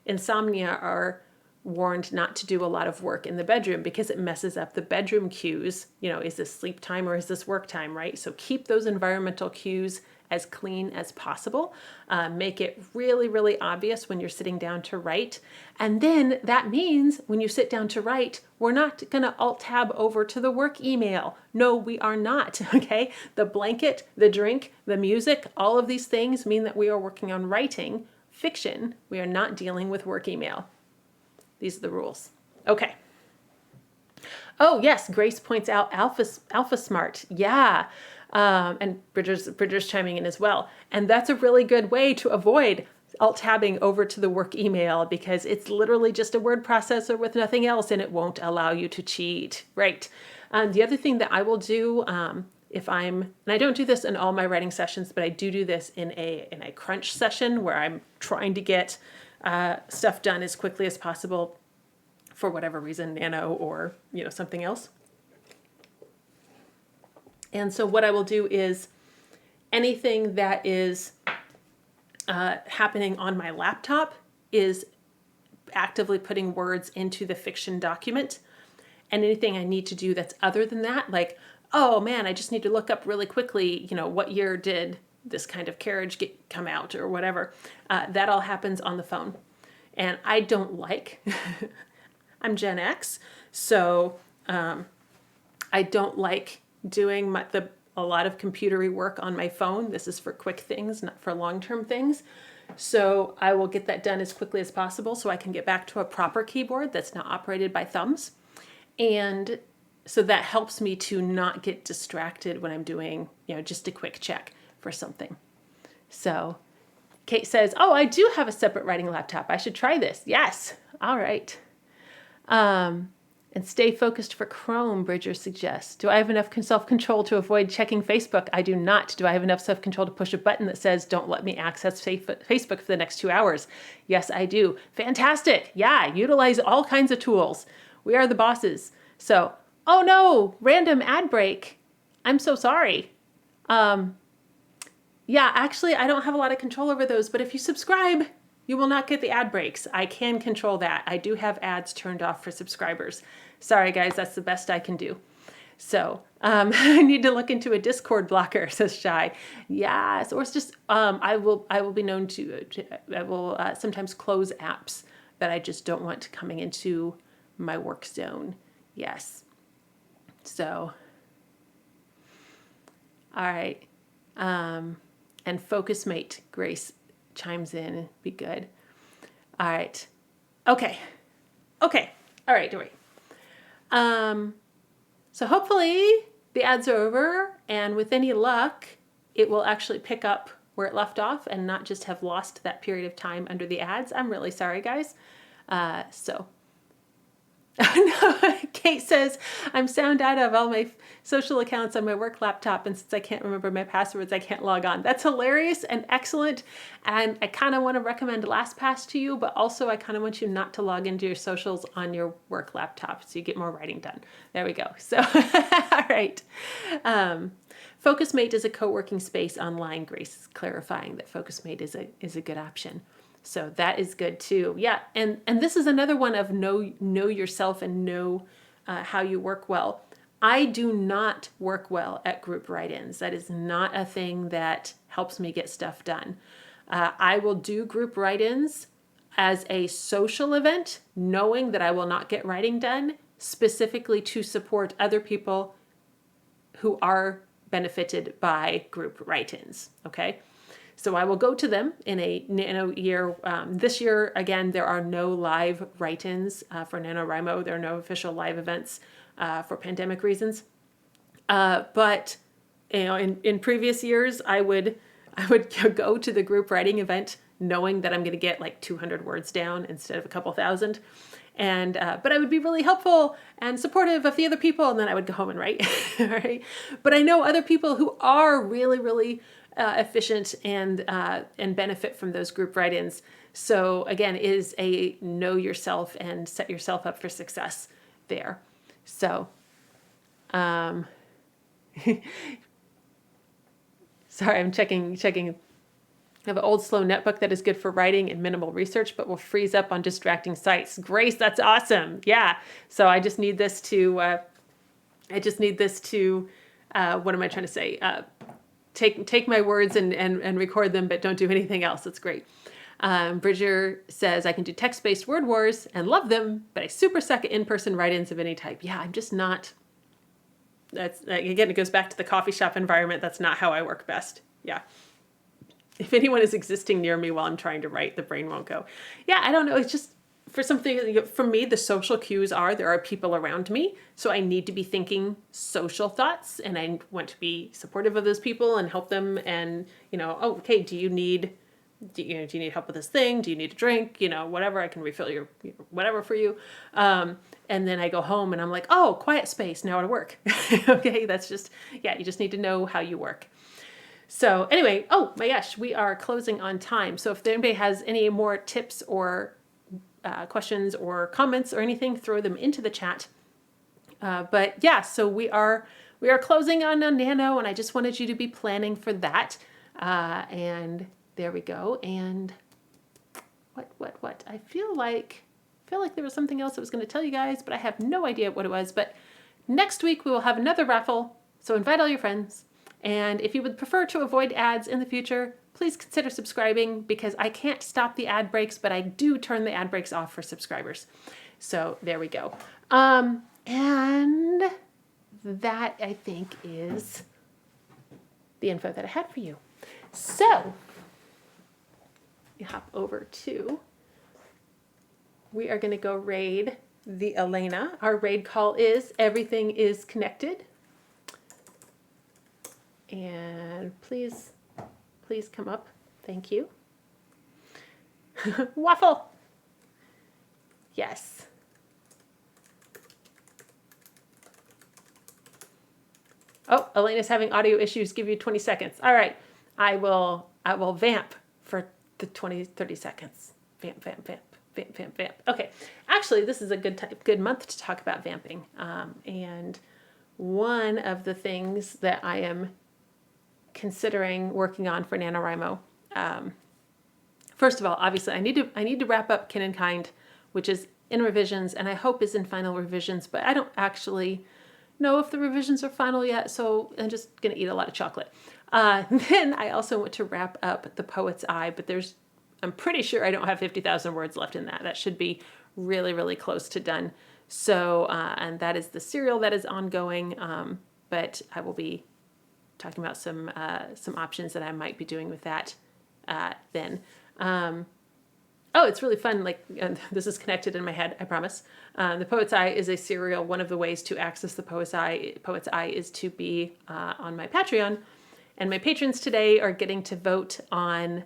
insomnia are warned not to do a lot of work in the bedroom because it messes up the bedroom cues. Is this sleep time or is this work time, right? So keep those environmental cues as clean as possible. Make it really, really obvious when you're sitting down to write. And then that means when you sit down to write, we're not going to alt-tab over to the work email. No, we are not, okay? The blanket, the drink, the music, all of these things mean that we are working on writing fiction. We are not dealing with work email. These are the rules. Okay. Oh, yes, Grace points out Alpha Smart. Yeah. And Bridger's chiming in as well. And that's a really good way to avoid alt-tabbing over to the work email because it's literally just a word processor with nothing else and it won't allow you to cheat. Right. The other thing that I will do and I don't do this in all my writing sessions, but I do this in a crunch session where I'm trying to get stuff done as quickly as possible for whatever reason, nano or something else. And so what I will do is anything that is happening on my laptop is actively putting words into the fiction document. And anything I need to do that's other than that, like, oh man, I just need to look up really quickly, what year did this kind of carriage come out or whatever. That all happens on the phone. And I don't like, I'm Gen X, so I don't like doing a lot of computery work on my phone. This is for quick things, not for long-term things. So I will get that done as quickly as possible so I can get back to a proper keyboard that's not operated by thumbs. And so that helps me to not get distracted when I'm doing, just a quick check for something. So Kate says, oh, I do have a separate writing laptop. I should try this. Yes. All right. And stay focused for Chrome, Bridger suggests. Do I have enough self-control to avoid checking Facebook? I do not. Do I have enough self-control to push a button that says, don't let me access Facebook for the next 2 hours? Yes, I do. Fantastic. Yeah, utilize all kinds of tools. We are the bosses. So, oh no, random ad break. I'm so sorry. Yeah, actually, I don't have a lot of control over those, but if you subscribe, you will not get the ad breaks. I can control that. I do have ads turned off for subscribers. Sorry, guys, that's the best I can do. So I need to look into a Discord blocker, says Shy. Yes, or it's just I will be known to I will sometimes close apps that I just don't want coming into my work zone. Yes. So, all right. And Focus Mate, Grace chimes in. Be good. All right. Okay. All right. So hopefully the ads are over, and with any luck, it will actually pick up where it left off and not just have lost that period of time under the ads. I'm really sorry, guys. So No, Kate says, I'm sound out of all my social accounts on my work laptop, and since I can't remember my passwords, I can't log on. That's hilarious and excellent, and I kind of want to recommend LastPass to you, but also I kind of want you not to log into your socials on your work laptop so you get more writing done. There we go. So, all right. FocusMate is a co-working space online. Grace is clarifying that FocusMate is a good option. So that is good too. Yeah, and this is another one of know yourself and know how you work well. I do not work well at group write-ins. That is not a thing that helps me get stuff done. I will do group write-ins as a social event, knowing that I will not get writing done, specifically to support other people who are benefited by group write-ins, okay? So I will go to them in a Nano year. This year, again, there are no live write-ins for NaNoWriMo. There are no official live events for pandemic reasons. But you know, in previous years, I would go to the group writing event knowing that I'm going to get like 200 words down instead of a couple thousand. And but I would be really helpful and supportive of the other people, and then I would go home and write. Right? But I know other people who are really efficient and benefit from those group write-ins. So again, is a know yourself and set yourself up for success there. So, sorry, I'm checking. I have an old slow netbook that is good for writing and minimal research, but will freeze up on distracting sites. Grace, that's awesome. Yeah. So I just need this to, what am I trying to say? Take my words and record them, but don't do anything else. That's great. Bridger says, I can do text-based word wars and love them, but I super suck at in-person write-ins of any type. Yeah, I'm just not. That's again, it goes back to the coffee shop environment. That's not how I work best. Yeah. If anyone is existing near me while I'm trying to write, the brain won't go. Yeah, I don't know. It's just for me, the social cues are there are people around me. So I need to be thinking social thoughts, and I want to be supportive of those people and help them. And, oh, okay, do you need help with this thing? Do you need a drink? Whatever, I can refill your whatever for you. And then I go home and I'm like, oh, quiet space, now to work. Okay, that's just, you just need to know how you work. So anyway, oh my gosh, we are closing on time. So if anybody has any more tips or questions or comments or anything, throw them into the chat. But yeah, so we are closing on Nano, and I just wanted you to be planning for that. And there we go. And what? I feel like there was something else I was going to tell you guys, but I have no idea what it was. But next week we will have another raffle. So invite all your friends. And if you would prefer to avoid ads in the future, please consider subscribing, because I can't stop the ad breaks, but I do turn the ad breaks off for subscribers. So there we go. And that, I think, is the info that I had for you. So you hop over to, we are going to go raid the Elena. Our raid call is Everything is Connected. And please come up. Thank you. Waffle. Yes. Oh, Elena's having audio issues. Give you 20 seconds. All right. I will vamp for the 30 seconds. Vamp. Okay. Actually, this is a good month to talk about vamping. And one of the things that I am considering working on for NaNoWriMo. First of all, obviously, I need to wrap up Kin and Kind, which is in revisions, and I hope is in final revisions, but I don't actually know if the revisions are final yet, so I'm just going to eat a lot of chocolate. Then I also want to wrap up The Poet's Eye, but I'm pretty sure I don't have 50,000 words left in that. That should be really, really close to done. So, and that is the serial that is ongoing, but I will be talking about some options that I might be doing with that then. Oh, it's really fun. This is connected in my head, I promise. The Poet's Eye is a serial. One of the ways to access the Poet's Eye is to be on my Patreon. And my patrons today are getting to vote on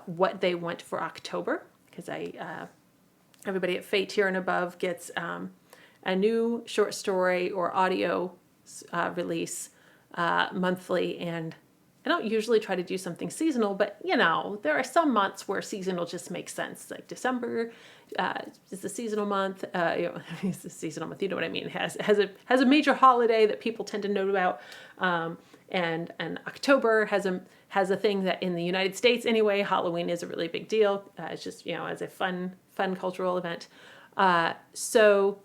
what they want for October, because I everybody at Fate Tier and above gets a new short story or audio release monthly. And I don't usually try to do something seasonal, but you know, there are some months where seasonal just makes sense. Like December is the seasonal month. You know, it's the seasonal month. You know what I mean? It has a major holiday that people tend to know about. And October has a thing that in the United States anyway, Halloween is a really big deal. It's just, you know, as a fun cultural event. So,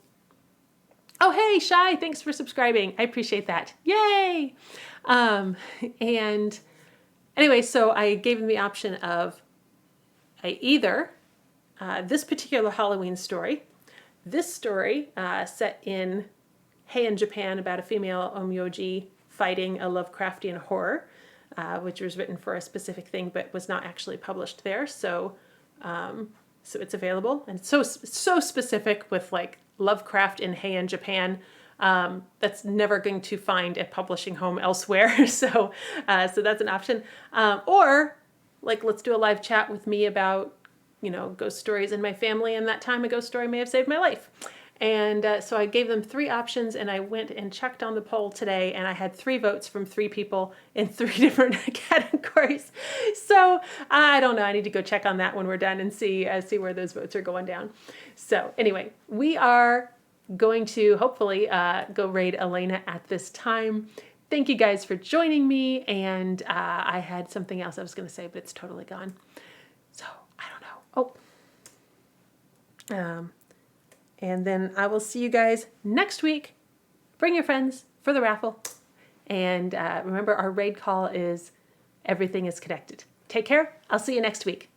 oh, hey, Shy, thanks for subscribing. I appreciate that. Yay! And anyway, so I gave him the option of either this particular Halloween story, this story set in Heian, Japan, about a female onmyoji fighting a Lovecraftian horror, which was written for a specific thing but was not actually published there. So so it's available, and so specific with like Lovecraft in Heian, Japan. That's never going to find a publishing home elsewhere. So that's an option. Or like, let's do a live chat with me about, you know, ghost stories in my family, and that time a ghost story may have saved my life. And so I gave them 3 options, and I went and checked on the poll today, and I had 3 votes from 3 people in 3 different categories. So I don't know. I need to go check on that when we're done and see where those votes are going down. So anyway, we are going to hopefully go raid Elena at this time. Thank you guys for joining me. And I had something else I was going to say, but it's totally gone. So I don't know. Oh. And then I will see you guys next week. Bring your friends for the raffle. And remember, our raid call is Everything is Connected. Take care. I'll see you next week.